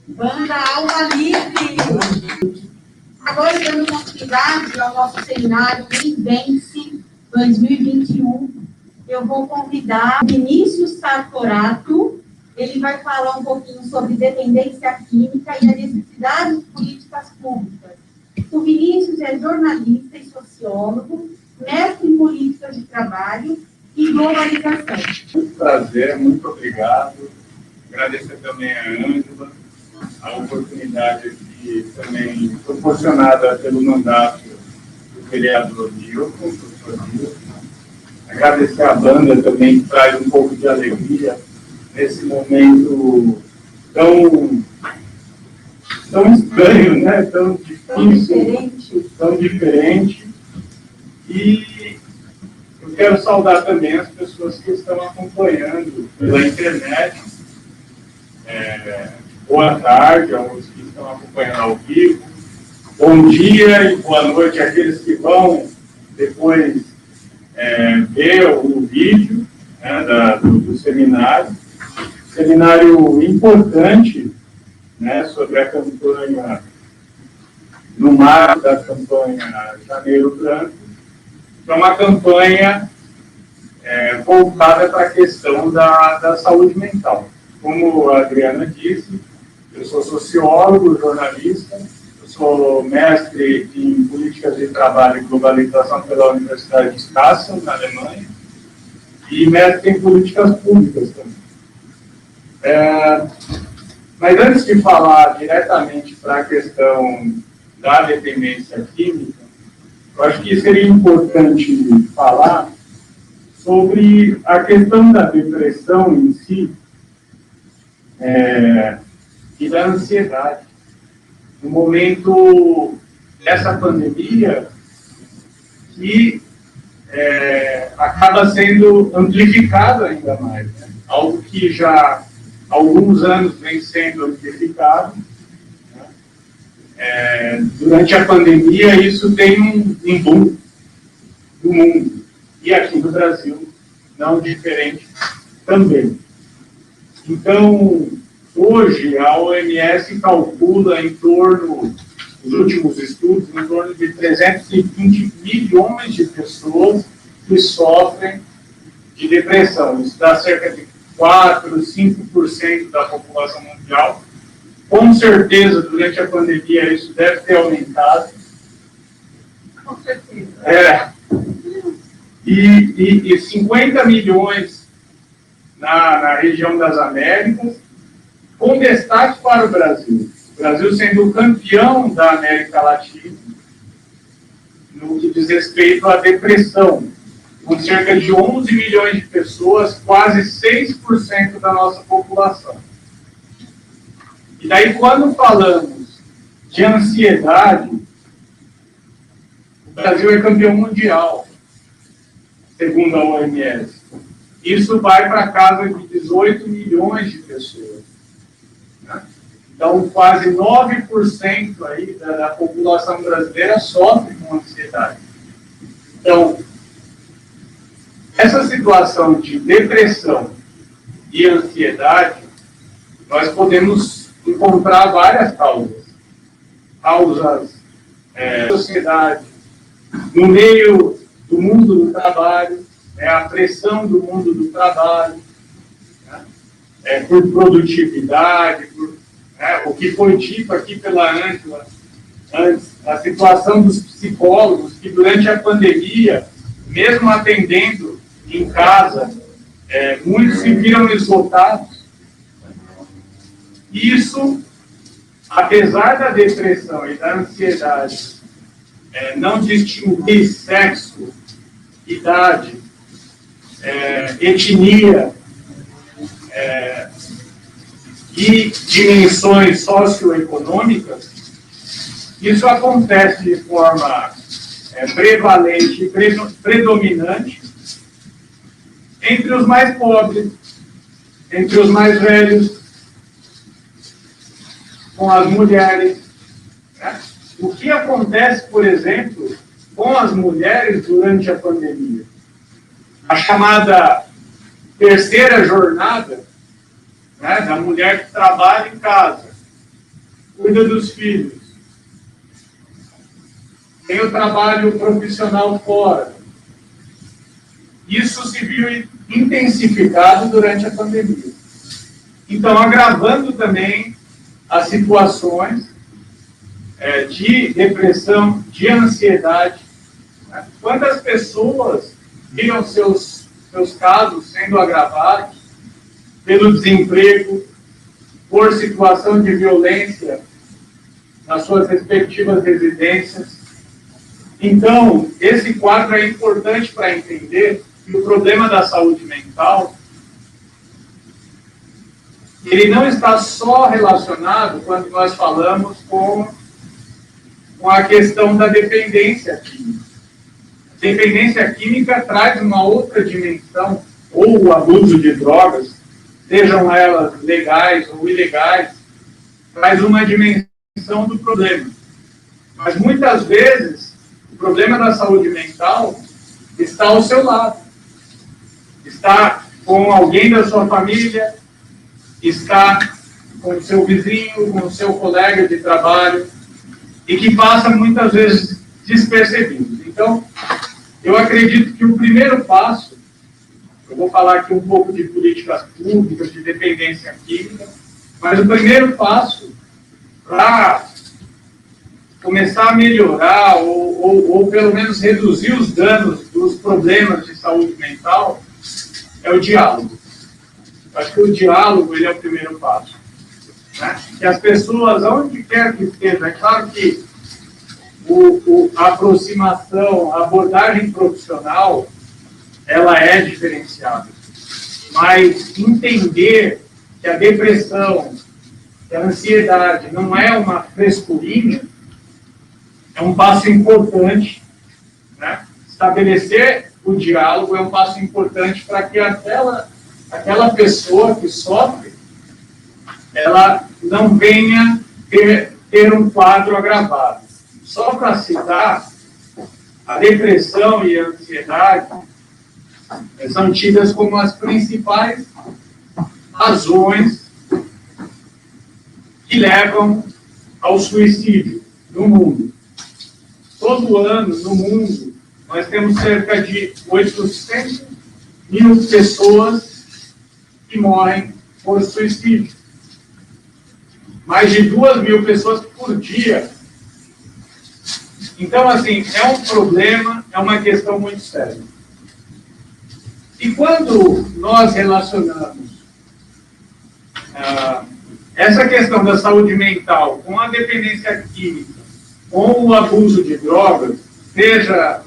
Banda Alma Livre. Agora, dando continuidade ao nosso seminário Vivence 2021, eu vou convidar o Vinícius Sartorato. Ele vai falar um pouquinho sobre dependência química e a necessidade de políticas públicas. O Vinícius é jornalista e sociólogo, mestre em políticas de trabalho e globalização. Muito prazer, muito obrigado. Agradecer também a Ângela, a oportunidade aqui também proporcionada pelo mandato do vereador Milton, professor Milton. Agradecer a banda também, que traz um pouco de alegria nesse momento tão estranho, né? Tão difícil, tão diferente. E eu quero saudar também as pessoas que estão acompanhando pela internet. Boa tarde aos que estão acompanhando ao vivo. Bom dia e boa noite àqueles que vão depois ver o vídeo, né, do seminário. Seminário importante, né, sobre a campanha, no marco da campanha Janeiro Branco, que é uma campanha voltada para a questão da saúde mental. Como a Adriana disse, eu sou sociólogo, jornalista, eu sou mestre em políticas de trabalho e globalização pela Universidade de Kassel, na Alemanha, e mestre em políticas públicas também. Mas antes de falar diretamente para a questão da dependência química, eu acho que seria importante falar sobre a questão da depressão em si e da ansiedade. No momento dessa pandemia, que acaba sendo amplificado ainda mais, né? Algo que já há alguns anos vem sendo amplificado. Durante a pandemia, isso tem um boom no mundo. E aqui no Brasil, não diferente também. Então, hoje, a OMS calcula em torno, nos últimos estudos, em torno de 320 milhões de pessoas que sofrem de depressão. Isso dá cerca de 4, 5% da população mundial. Com certeza, durante a pandemia, isso deve ter aumentado. Com certeza. E 50 milhões na região das Américas, com destaque para o Brasil. O Brasil sendo o campeão da América Latina no que diz respeito à depressão, com cerca de 11 milhões de pessoas, quase 6% da nossa população. E daí, quando falamos de ansiedade, o Brasil é campeão mundial, segundo a OMS. Isso vai para casa de 18 milhões de pessoas. Né? Então, quase 9% aí da população brasileira sofre com ansiedade. Então, essa situação de depressão e ansiedade, nós podemos encontrar várias causas. Causas da sociedade, no meio do mundo do trabalho, a pressão do mundo do trabalho, né, por produtividade, o que foi dito aqui pela Ângela antes, a situação dos psicólogos que durante a pandemia, mesmo atendendo em casa, muitos se viram esgotados. Isso, apesar da depressão e da ansiedade não distinguir sexo, idade, etnia e dimensões socioeconômicas, isso acontece de forma prevalente e predominante entre os mais pobres, entre os mais velhos, com as mulheres. Né? O que acontece, por exemplo, com as mulheres durante a pandemia? a chamada terceira jornada, né, da mulher que trabalha em casa, cuida dos filhos, tem o trabalho profissional fora. Isso se viu intensificado durante a pandemia. Então, agravando também as situações de depressão, de ansiedade. Né? Quantas pessoas viram seus casos sendo agravados pelo desemprego, por situação de violência nas suas respectivas residências. Então, esse quadro é importante para entender que o problema da saúde mental, ele não está só relacionado quando nós falamos com a questão da dependência química. A dependência química traz uma outra dimensão, ou o abuso de drogas, sejam elas legais ou ilegais, traz uma dimensão do problema. Mas muitas vezes, o problema da saúde mental está ao seu lado. Está com alguém da sua família, está com o seu vizinho, com o seu colega de trabalho, e que passa muitas vezes despercebido. Então, eu acredito que o primeiro passo, eu vou falar aqui um pouco de políticas públicas, de dependência química, mas o primeiro passo para começar a melhorar ou pelo menos reduzir os danos dos problemas de saúde mental é o diálogo. Eu acho que o diálogo ele é o primeiro passo. Né? Que as pessoas, onde quer que estejam, é claro que a aproximação, a abordagem profissional, ela é diferenciada. Mas entender que a depressão, que a ansiedade não é uma frescurinha, é um passo importante. Né? Estabelecer o diálogo é um passo importante para que aquela pessoa que sofre, ela não venha ter um quadro agravado. Só para citar, a depressão e a ansiedade são tidas como as principais razões que levam ao suicídio no mundo. Todo ano, no mundo, nós temos cerca de 800 mil pessoas que morrem por suicídio. Mais de 2.000 pessoas por dia. Então, assim, é um problema, é uma questão muito séria. E quando nós relacionamos essa questão da saúde mental com a dependência química, com o abuso de drogas, seja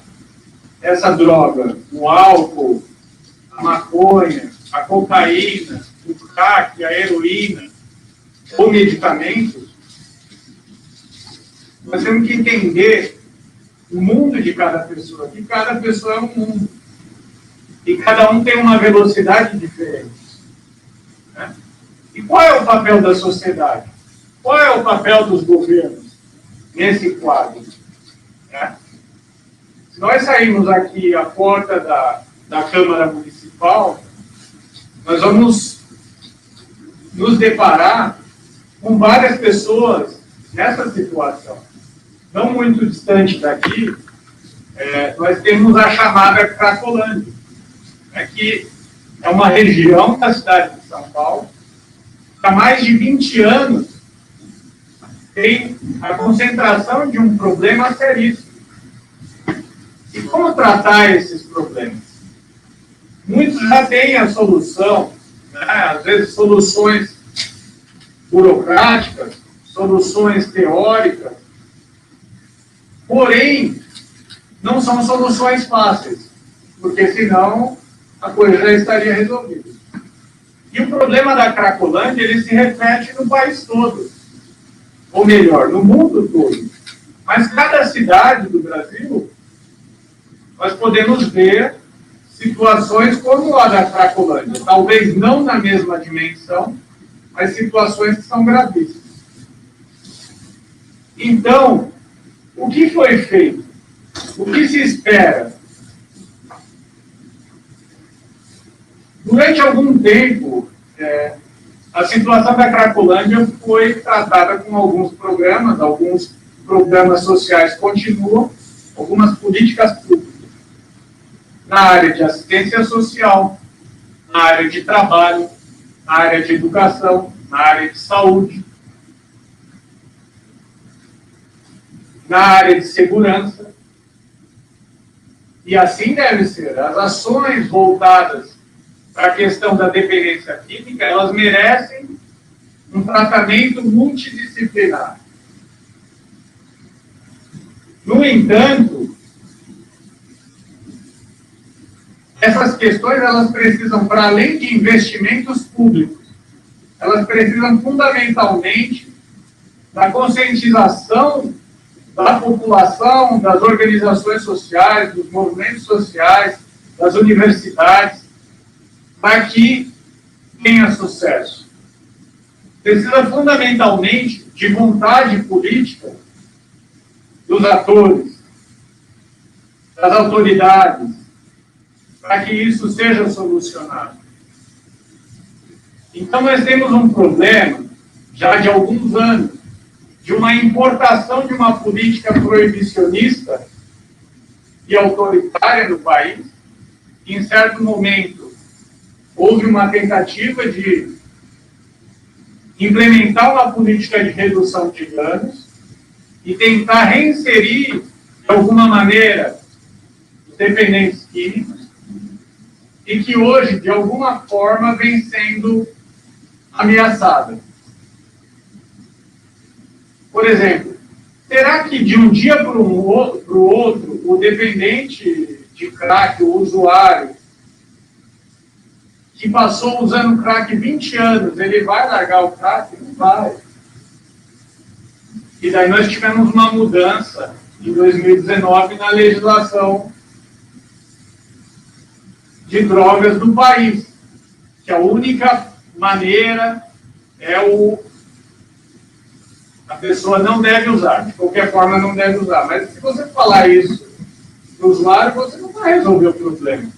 essa droga, o álcool, a maconha, a cocaína, o crack, a heroína, ou medicamentos, nós temos que entender o mundo de cada pessoa, que cada pessoa é um mundo. E cada um tem uma velocidade diferente. Né? E qual é o papel da sociedade? Qual é o papel dos governos nesse quadro? Né? Se nós sairmos aqui à porta da Câmara Municipal, nós vamos nos deparar com várias pessoas nessa situação. Não muito distante daqui, nós temos a chamada Cracolândia, né, que é uma região da cidade de São Paulo, que há mais de 20 anos tem a concentração de um problema seríssimo. E como tratar esses problemas? Muitos já têm a solução, né, às vezes soluções burocráticas, soluções teóricas, porém, não são soluções fáceis, porque senão a coisa já estaria resolvida. E o problema da Cracolândia, ele se repete no país todo, ou melhor, no mundo todo. Mas cada cidade do Brasil, nós podemos ver situações como a da Cracolândia, talvez não na mesma dimensão, mas situações que são gravíssimas. Então, o que foi feito? O que se espera? Durante algum tempo, a situação da Cracolândia foi tratada com alguns programas sociais continuam, algumas políticas públicas na área de assistência social, na área de trabalho, na área de educação, na área de saúde, na área de segurança. E assim deve ser. As ações voltadas para a questão da dependência química, elas merecem um tratamento multidisciplinar. No entanto, essas questões, elas precisam, para além de investimentos públicos, elas precisam fundamentalmente da conscientização da população, das organizações sociais, dos movimentos sociais, das universidades, para que tenha sucesso. Precisa fundamentalmente de vontade política dos atores, das autoridades, para que isso seja solucionado. Então, nós temos um problema, já de alguns anos, de uma importação de uma política proibicionista e autoritária no país. Em certo momento, houve uma tentativa de implementar uma política de redução de danos e tentar reinserir, de alguma maneira, os dependentes químicos, e que hoje, de alguma forma, vem sendo ameaçada. Por exemplo, será que de um dia para o outro, o dependente de crack, o usuário, que passou usando crack 20 anos, ele vai largar o crack? Não vai. E daí nós tivemos uma mudança em 2019 na legislação de drogas do país, que a única maneira é a pessoa não deve usar, de qualquer forma não deve usar. Mas se você falar isso para o usuário, você não vai resolver o problema.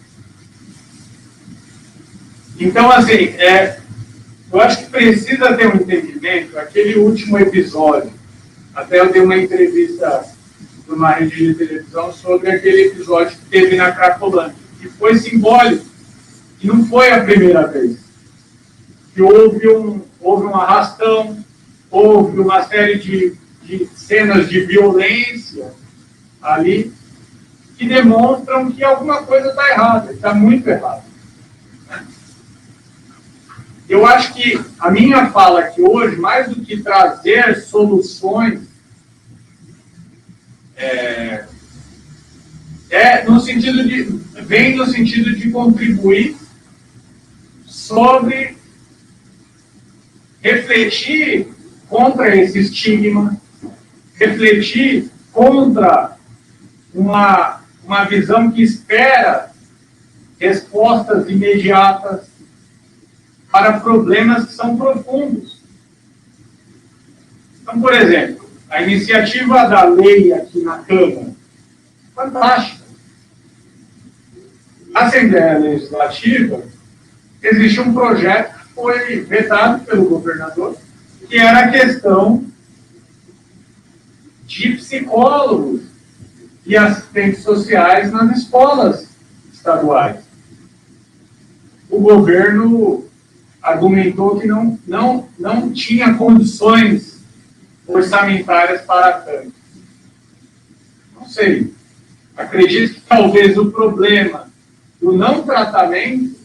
Então, assim, eu acho que precisa ter um entendimento. Aquele último episódio, até eu dei uma entrevista numa rede de televisão sobre aquele episódio que teve na Cracolândia, que foi simbólico, que não foi a primeira vez. Que houve um arrastão, houve uma série de cenas de violência ali que demonstram que alguma coisa está errada, está muito errada. Eu acho que a minha fala aqui hoje, mais do que trazer soluções, vem no sentido de contribuir sobre refletir contra esse estigma, refletir contra uma visão que espera respostas imediatas para problemas que são profundos. Então, por exemplo, a iniciativa da lei aqui na Câmara, fantástica. Na Assembleia Legislativa, existe um projeto que foi vetado pelo governador, que era a questão de psicólogos e assistentes sociais nas escolas estaduais. O governo argumentou que não tinha condições orçamentárias para tanto. Não sei. Acredito que talvez o problema do não tratamento,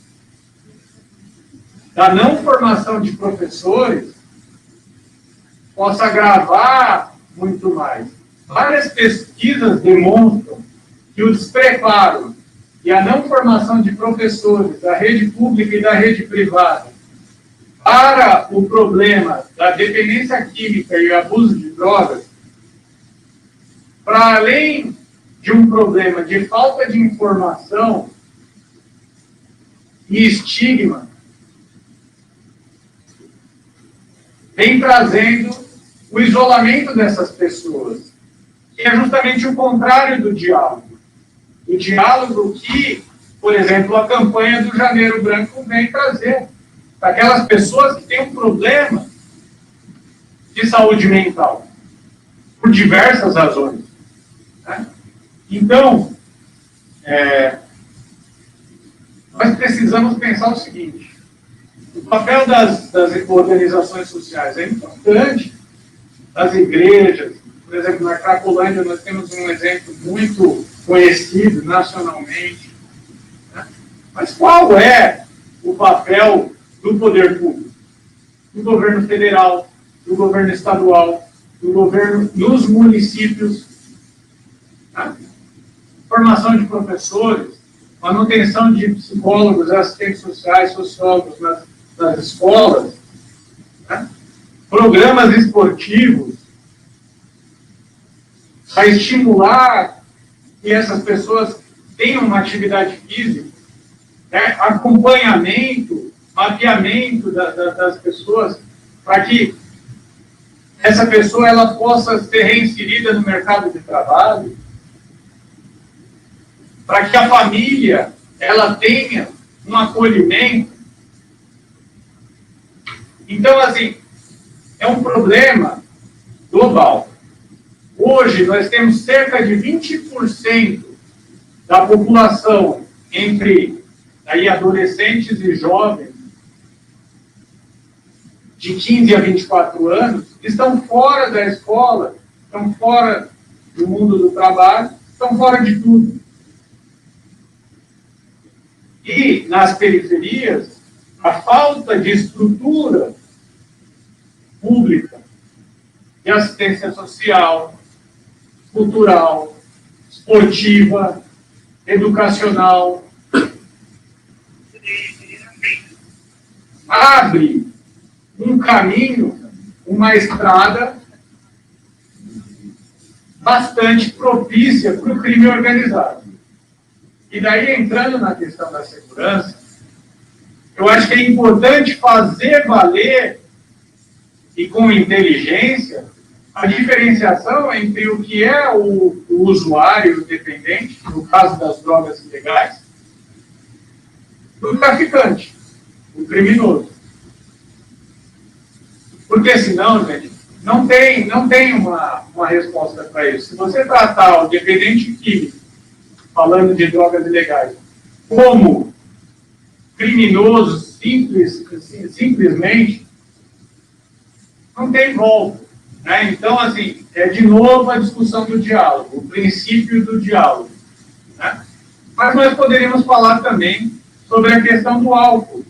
da não formação de professores, possa agravar muito mais. Várias pesquisas demonstram que o despreparo e a não formação de professores da rede pública e da rede privada para o problema da dependência química e abuso de drogas, para além de um problema de falta de informação e estigma, vem trazendo o isolamento dessas pessoas, que é justamente o contrário do diálogo. O diálogo que por exemplo, a campanha do Janeiro Branco vem trazer para aquelas pessoas que têm um problema de saúde mental, por diversas razões, né? Então, nós precisamos pensar o seguinte: o papel das organizações sociais é importante, das igrejas. Por exemplo, na Cracolândia nós temos um exemplo muito conhecido nacionalmente, né? Mas qual é o papel do poder público? Do governo federal, do governo estadual, do governo nos municípios, né? Formação de professores, manutenção de psicólogos, assistentes sociais, sociólogos nas escolas, né? Programas esportivos, para estimular que essas pessoas tenham uma atividade física, né? Acompanhamento, mapeamento das pessoas, para que essa pessoa ela possa ser reinserida no mercado de trabalho, para que a família ela tenha um acolhimento. Então, assim, é um problema global. Hoje, nós temos cerca de 20% da população entre aí, adolescentes e jovens de 15 a 24 anos que estão fora da escola, estão fora do mundo do trabalho, estão fora de tudo. E, nas periferias, a falta de estrutura pública, de assistência social, cultural, esportiva, educacional, abre um caminho, uma estrada bastante propícia para o crime organizado. E daí, entrando na questão da segurança, eu acho que é importante fazer valer, e com inteligência, a diferenciação entre o que é o usuário, o dependente, no caso das drogas ilegais, do traficante, o criminoso. Porque senão, gente, não tem uma resposta para isso. Se você tratar o dependente químico, falando de drogas ilegais, como criminoso simplesmente, não tem volta, né? Então, assim, é de novo a discussão do diálogo, o princípio do diálogo, né? Mas nós poderíamos falar também sobre a questão do álcool,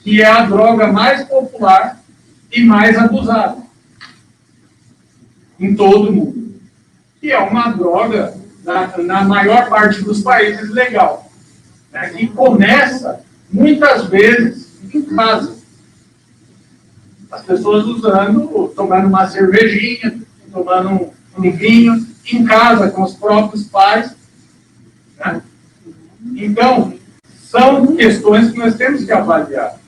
que é a droga mais popular e mais abusada em todo o mundo. Que é uma droga, na maior parte dos países, legal, né? Que começa, muitas vezes, em casa. As pessoas usando, tomando uma cervejinha, tomando um vinho, em casa, com os próprios pais, né? Então, são questões que nós temos que avaliar.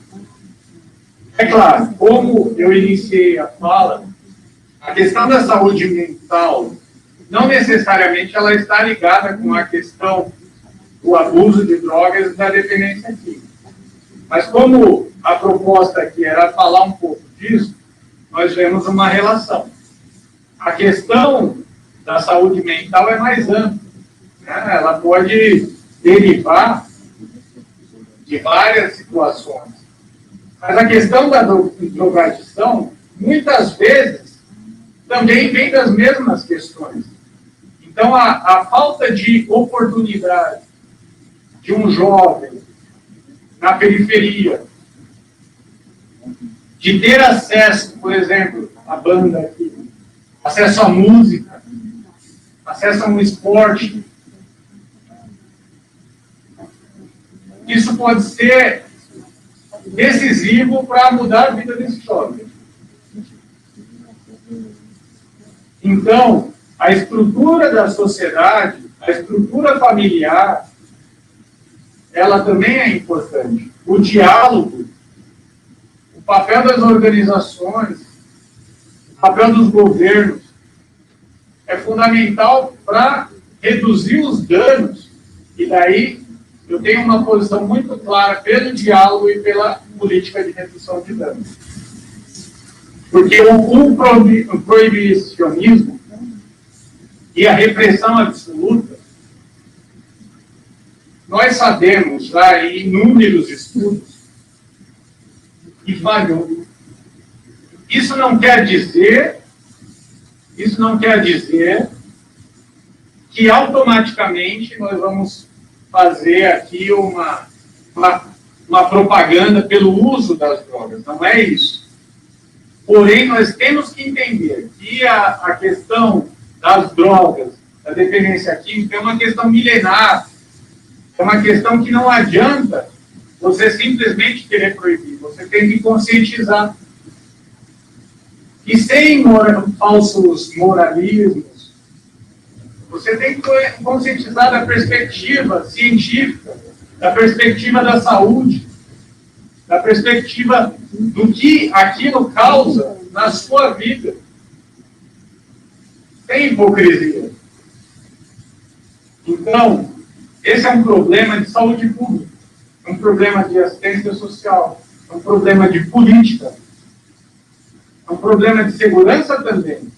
É claro, como eu iniciei a fala, a questão da saúde mental, não necessariamente ela está ligada com a questão do abuso de drogas e da dependência química. Mas como a proposta aqui era falar um pouco disso, nós vemos uma relação. A questão da saúde mental é mais ampla, né? Ela pode derivar de várias situações. Mas a questão da drogadição, muitas vezes, também vem das mesmas questões. Então, a falta de oportunidade de um jovem na periferia, de ter acesso, por exemplo, à banda aqui, acesso à música, acesso a um esporte, isso pode ser decisivo para mudar a vida desse jovem. Então, a estrutura da sociedade, a estrutura familiar, ela também é importante. O diálogo, o papel das organizações, o papel dos governos é fundamental para reduzir os danos e daí eu tenho uma posição muito clara pelo diálogo e pela política de redução de danos. Porque o proibicionismo e a repressão absoluta, nós sabemos já em inúmeros estudos que falhou. Isso não quer dizer que automaticamente nós vamos fazer aqui uma propaganda pelo uso das drogas. Não é isso. Porém, nós temos que entender que a questão das drogas, da dependência química, é uma questão milenar. É uma questão que não adianta você simplesmente querer proibir. Você tem que conscientizar. E sem falsos moralismos, você tem que conscientizar da perspectiva científica, da perspectiva da saúde, da perspectiva do que aquilo causa na sua vida. Sem hipocrisia. Então, esse é um problema de saúde pública, é um problema de assistência social, é um problema de política, é um problema de segurança também.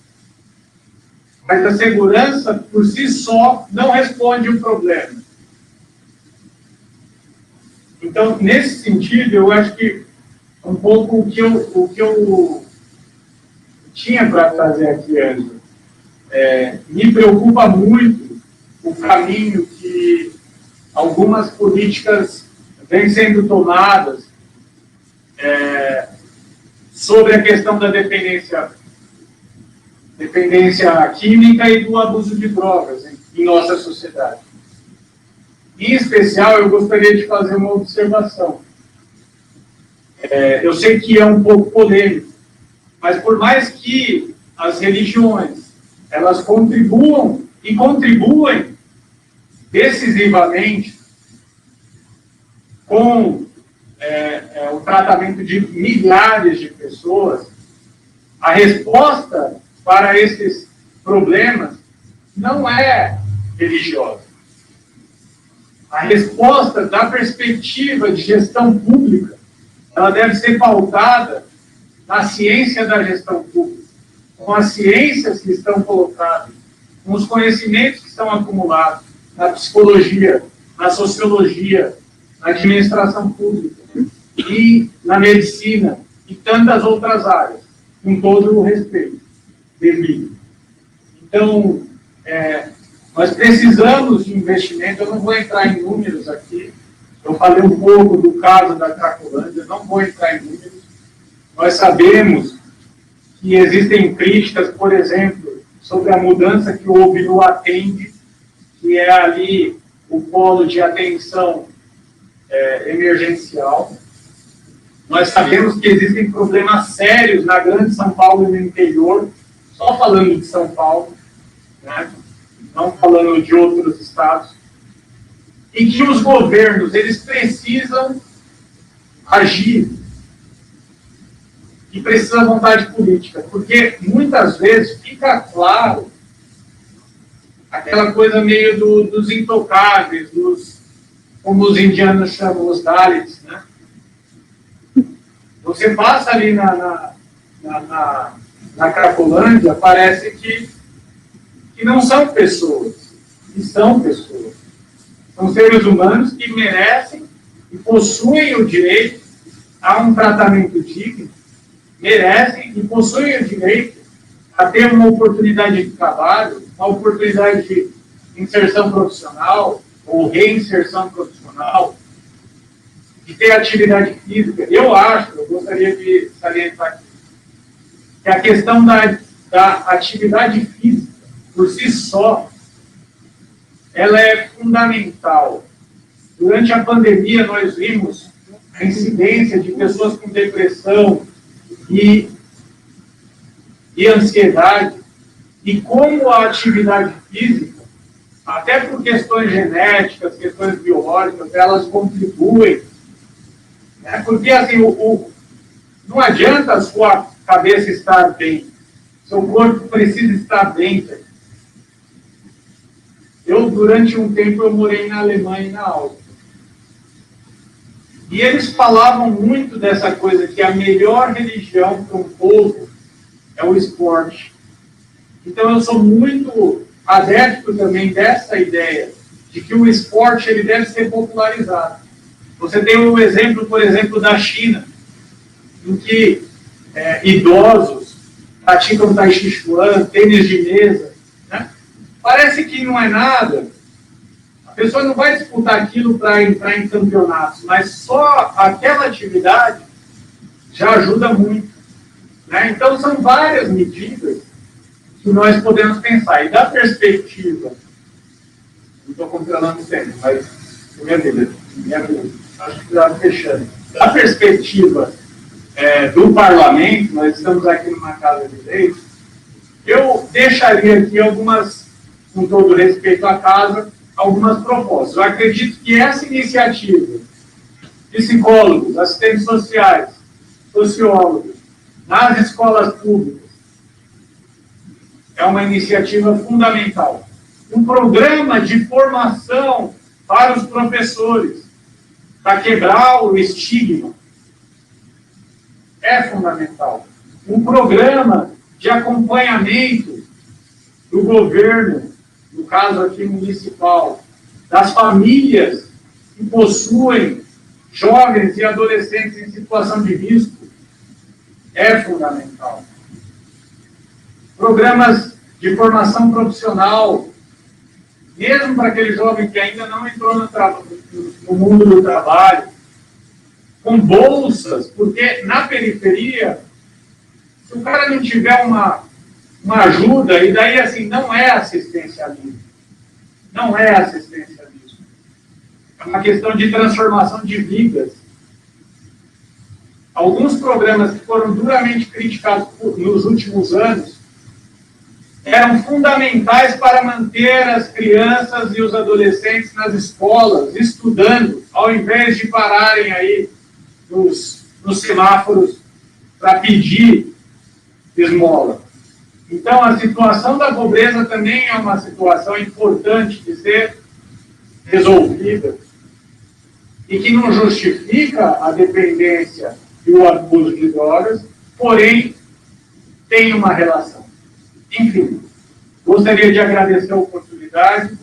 Mas a segurança, por si só, não responde o problema. Então, nesse sentido, eu acho que um pouco o que eu tinha para trazer aqui, Ângelo, me preocupa muito o caminho que algumas políticas vêm sendo tomadas sobre a questão da dependência química e do abuso de drogas em nossa sociedade. Em especial, eu gostaria de fazer uma observação. Eu sei que é um pouco polêmico, mas por mais que as religiões elas contribuam e contribuem decisivamente com o tratamento de milhares de pessoas, a resposta para esses problemas não é religiosa. A resposta da perspectiva de gestão pública, ela deve ser pautada na ciência da gestão pública, com as ciências que estão colocadas, com os conhecimentos que estão acumulados na psicologia, na sociologia, na administração pública e na medicina e tantas outras áreas, com todo o respeito devido. Então, nós precisamos de investimento. Eu não vou entrar em números aqui, eu falei um pouco do caso da Cracolândia, não vou entrar em números. Nós sabemos que existem críticas, por exemplo, sobre a mudança que houve no Atende, que é ali o polo de atenção emergencial. Nós sabemos que existem problemas sérios na Grande São Paulo e no interior, só falando de São Paulo, né? Não falando de outros estados, e que os governos eles precisam agir, e precisa vontade política, porque muitas vezes fica claro aquela coisa meio dos intocáveis, como os indianos chamam, os Dalits, né? Você passa ali na Cracolândia, parece que não são pessoas, que são pessoas. São seres humanos que merecem e possuem o direito a um tratamento digno, merecem e possuem o direito a ter uma oportunidade de trabalho, uma oportunidade de inserção profissional ou reinserção profissional, de ter atividade física. Eu gostaria de salientar aqui, que a questão da atividade física, por si só, ela é fundamental. Durante a pandemia, nós vimos a incidência de pessoas com depressão e ansiedade, e como a atividade física, até por questões genéticas, questões biológicas, elas contribuem, né? Porque assim, não adianta a sua cabeça estar bem, seu corpo precisa estar bem. Durante um tempo, eu morei na Alemanha e na Áustria. E eles falavam muito dessa coisa, que a melhor religião para um povo é o esporte. Então eu sou muito adepto também dessa ideia, de que o esporte ele deve ser popularizado. Você tem o exemplo, por exemplo, da China, em que idosos praticam tai chi chuan, tênis de mesa, né? Parece que não é nada, a pessoa não vai disputar aquilo para entrar em campeonatos, mas só aquela atividade já ajuda muito, né? Então são várias medidas que nós podemos pensar. E da perspectiva, não estou controlando o tempo, mas minha vida, acho que está fechando. Da perspectiva do parlamento, nós estamos aqui numa casa de leis, eu deixaria aqui algumas, com todo respeito à casa, algumas propostas. Eu acredito que essa iniciativa, psicólogos, assistentes sociais, sociólogos, nas escolas públicas, é uma iniciativa fundamental. Um programa de formação para os professores, para quebrar o estigma, é fundamental. Um programa de acompanhamento do governo, no caso aqui municipal, das famílias que possuem jovens e adolescentes em situação de risco, é fundamental. Programas de formação profissional, mesmo para aquele jovem que ainda não entrou no mundo do trabalho, com bolsas, porque na periferia, se o cara não tiver uma ajuda, e daí assim, não é assistencialismo. Não é assistencialismo. É uma questão de transformação de vidas. Alguns programas que foram duramente criticados nos últimos anos eram fundamentais para manter as crianças e os adolescentes nas escolas, estudando, ao invés de pararem aí nos semáforos para pedir esmola. Então, a situação da pobreza também é uma situação importante de ser resolvida e que não justifica a dependência e o abuso de drogas, porém, tem uma relação. Enfim, gostaria de agradecer a oportunidade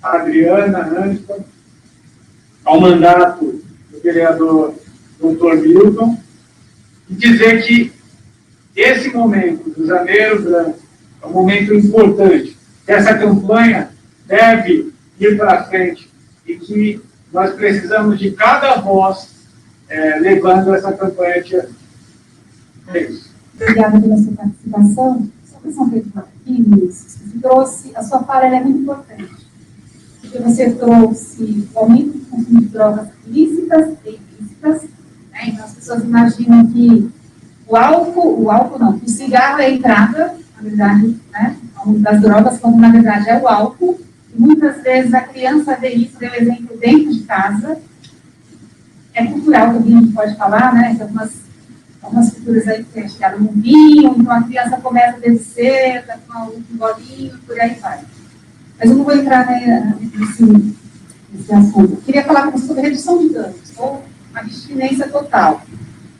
à Adriana, à Ângela, ao mandato do vereador Dr. Milton, e dizer que esse momento do Janeiro Branco é um momento importante, que essa campanha deve ir para frente e que nós precisamos de cada voz levando essa campanha adiante. É isso. Obrigada pela sua participação. Só para São Pedro Martins, você trouxe, a sua fala é muito importante, porque você trouxe o aumento do consumo de drogas lícitas e ilícitas, né? Então as pessoas imaginam que o cigarro é a entrada, na verdade, né, das drogas, quando na verdade é o álcool, e muitas vezes a criança vê isso, vê o exemplo dentro de casa, é cultural também, a gente pode falar, né, então algumas culturas aí que chegaram no vinho, então a criança começa desde cedo, com um bolinho, por aí vai. Mas eu não vou entrar nesse assunto. Eu queria falar com você sobre redução de danos, ou abstinência total.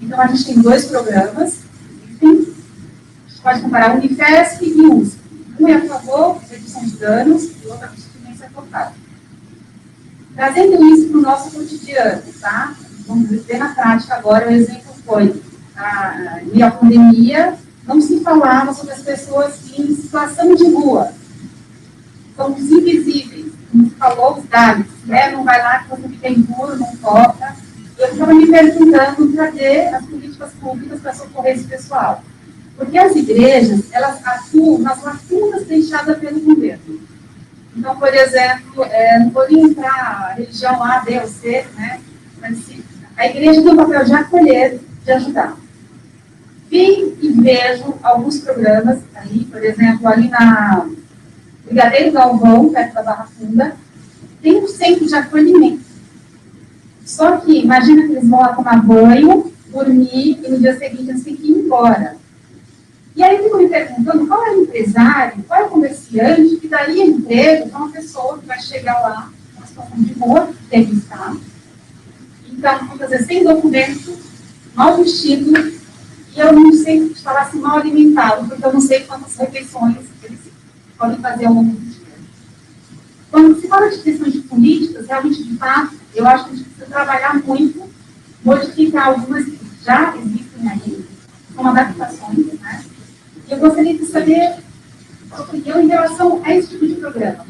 Então, a gente tem 2 programas, enfim, a gente pode comparar o Unifesp e o USP. Um é a favor da redução de danos e o outro a abstinência total. Trazendo isso para o nosso cotidiano, tá? Vamos ver na prática agora, o exemplo foi a pandemia, não se falava sobre as pessoas em situação de rua. São os invisíveis, como se falou, os dados, né? Não vai lá que você fica impuro, não toca. Eu estava me perguntando cadê as políticas públicas para socorrer esse pessoal. Porque as igrejas, elas atuam nas lacunas deixadas pelo governo. Então, por exemplo, não vou nem entrar a religião A, B ou C, né? Mas a igreja tem o papel de acolher, de ajudar. Vi e vejo alguns programas aí, por exemplo, ali na Brigadeiro Galvão, perto da Barra Funda, tem um centro de acolhimento. Só que, imagina que eles vão lá tomar banho, dormir, e no dia seguinte eles têm que ir embora. E aí eu fico me perguntando qual é o empresário, qual é o comerciante que daria emprego para uma pessoa que vai chegar lá, numa situação de rua, tem que estar. então, muitas vezes, sem documento, mal vestido, e eu não sei falar assim, mal alimentado, porque eu não sei quantas refeições eles podem fazer ao longo do dia. Quando se fala de questões de políticas, realmente, de fato, eu acho que a gente precisa trabalhar muito, modificar algumas que já existem aí, com adaptações, né? E eu gostaria de saber a sua opinião em relação a esse tipo de programa.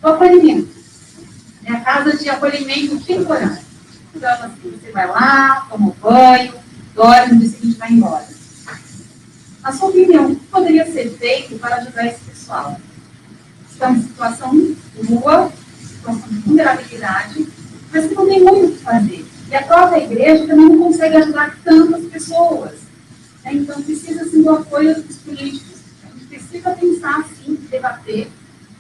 O acolhimento. A casa de acolhimento temporário. Então, assim, você vai lá, toma um banho, dorme, no dia seguinte vai embora. A sua opinião, o que poderia ser feito para ajudar esse pessoal? Estão em situação de rua, situação de vulnerabilidade, mas que não tem muito o que fazer. E a própria igreja também não consegue ajudar tantas pessoas. Então, precisa, sim, do apoio dos políticos. A gente precisa pensar, sim, debater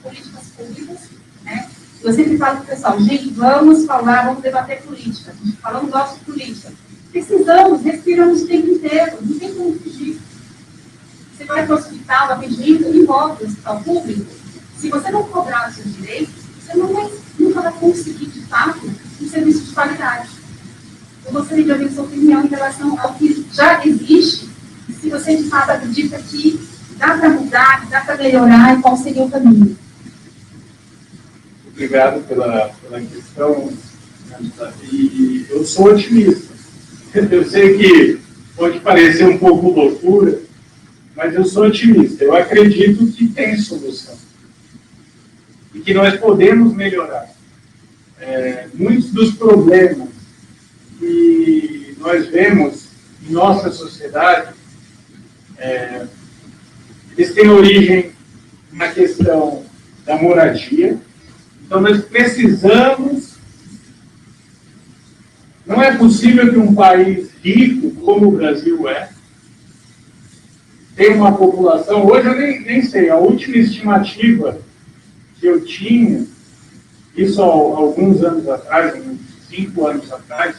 políticas públicas, né? Eu sempre falo para o pessoal, gente, vamos falar, vamos debater política. A gente falando gosta de política. Precisamos, respiramos o tempo inteiro, não tem como fugir. Você vai para o hospital, atendimento, e volta para o hospital público. Se você não cobrar os seus direitos, você nunca vai conseguir, de fato, um serviço de qualidade. Eu gostaria de ouvir sua opinião em relação ao que já existe, e se você, de fato, acredita que dá para mudar, que dá para melhorar, e qual seria o caminho. Obrigado pela questão, e eu sou otimista. Eu sei que pode parecer um pouco loucura, mas eu sou otimista. Eu acredito que tem solução e que nós podemos melhorar. Muitos dos problemas que nós vemos em nossa sociedade, eles têm origem na questão da moradia. Então, nós precisamos... Não é possível que um país rico, como o Brasil tenha uma população... Hoje eu nem sei, a última estimativa que eu tinha, isso há alguns anos atrás, uns 5 anos atrás,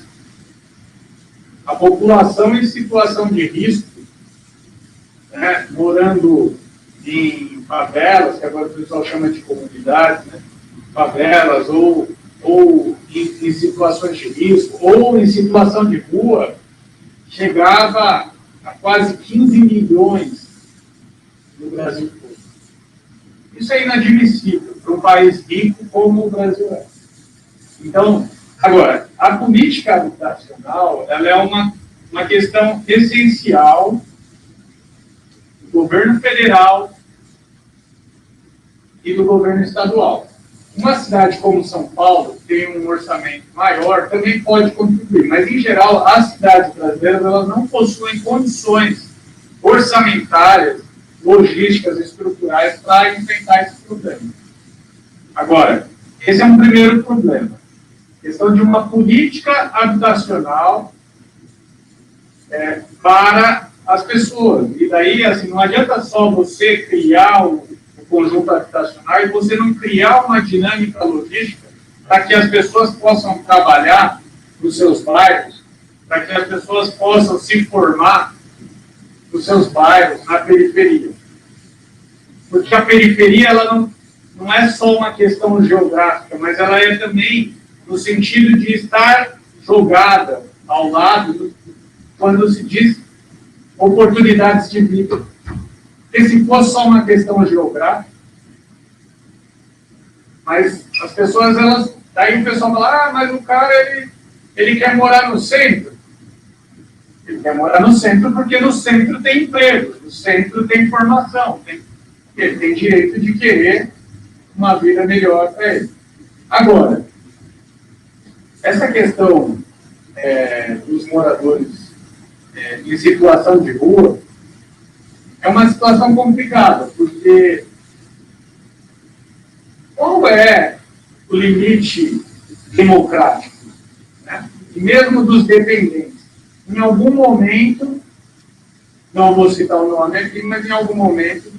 a população em situação de risco, né, morando em favelas, que agora o pessoal chama de comunidades, né, favelas, ou em situações de risco, ou em situação de rua, chegava a quase 15 milhões no Brasil todo. Isso é inadmissível para um país rico como o Brasil é. Então, agora, a política habitacional, ela é uma questão essencial do governo federal e do governo estadual. Uma cidade como São Paulo, que tem um orçamento maior, também pode contribuir, mas, em geral, as cidades brasileiras elas não possuem condições orçamentárias, logísticas, estruturais para enfrentar esse problema. Agora, esse é um primeiro problema. Questão de uma política habitacional para as pessoas. E daí, assim, não adianta só você criar o conjunto habitacional e você não criar uma dinâmica logística para que as pessoas possam trabalhar nos seus bairros, para que as pessoas possam se formar nos seus bairros, na periferia. Porque a periferia ela não é só uma questão geográfica, mas ela é também no sentido de estar jogada ao lado, quando se diz oportunidades de vida. E se fosse só uma questão geográfica, mas as pessoas, daí o pessoal fala, mas o cara, ele quer morar no centro. Ele quer morar no centro porque no centro tem emprego, no centro tem formação, ele tem direito de querer uma vida melhor para ele. Agora, essa questão dos moradores em situação de rua é uma situação complicada, porque qual é o limite democrático, né? E mesmo dos dependentes? Em algum momento, não vou citar o nome aqui, mas em algum momento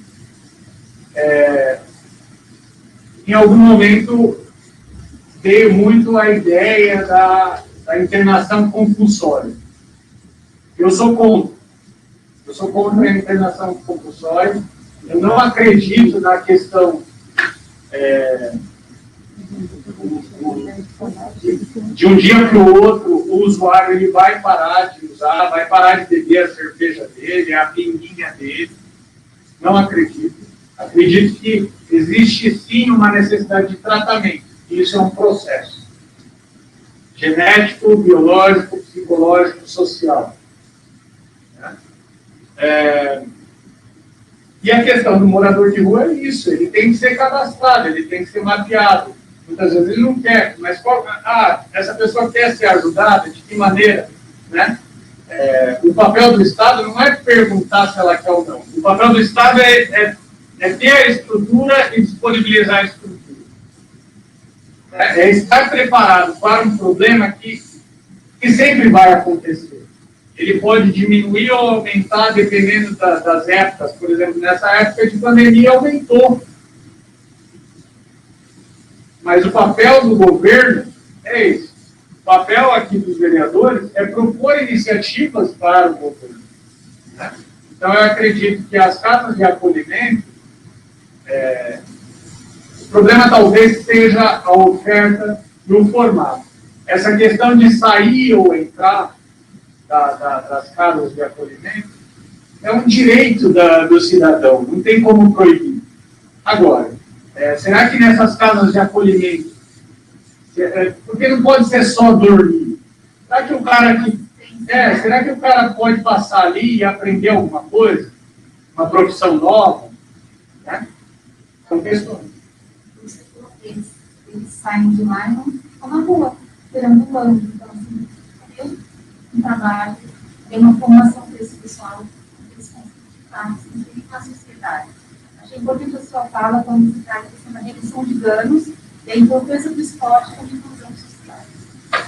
veio muito a ideia da internação compulsória. Eu sou contra a internação compulsória. Eu não acredito na questão de um dia para o outro usuário ele vai parar de usar, vai parar de beber a cerveja dele, a pinguinha dele. Não acredito. Acredito que existe sim uma necessidade de tratamento. Isso é um processo genético, biológico, psicológico, social. E a questão do morador de rua é isso, ele tem que ser cadastrado, ele tem que ser mapeado. Muitas vezes ele não quer, mas essa pessoa quer ser ajudada, de que maneira? Né? O papel do Estado não é perguntar se ela quer ou não. O papel do Estado é ter a estrutura e disponibilizar a estrutura. É estar preparado para um problema que sempre vai acontecer. Ele pode diminuir ou aumentar dependendo das épocas. Por exemplo, nessa época de pandemia aumentou. Mas o papel do governo é esse. O papel aqui dos vereadores é propor iniciativas para o governo. Né? Então, eu acredito que as casas de acolhimento, o problema talvez seja a oferta e o formato. Essa questão de sair ou entrar das casas de acolhimento é um direito do cidadão, não tem como proibir. Agora, será que nessas casas de acolhimento, porque não pode ser só dormir? Será que o cara pode passar ali e aprender alguma coisa? Uma profissão nova? Né? São questões. Eles saem de lá e não ficam na rua, esperando um ano. Então, assim, tem um trabalho, tem uma formação desse pessoal, eles conseguem ficar na sociedade. Achei importante a sua fala quando se trata da redução de danos e a importância do esporte como inclusão social.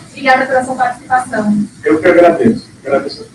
Obrigada pela sua participação. Eu que agradeço. Agradeço.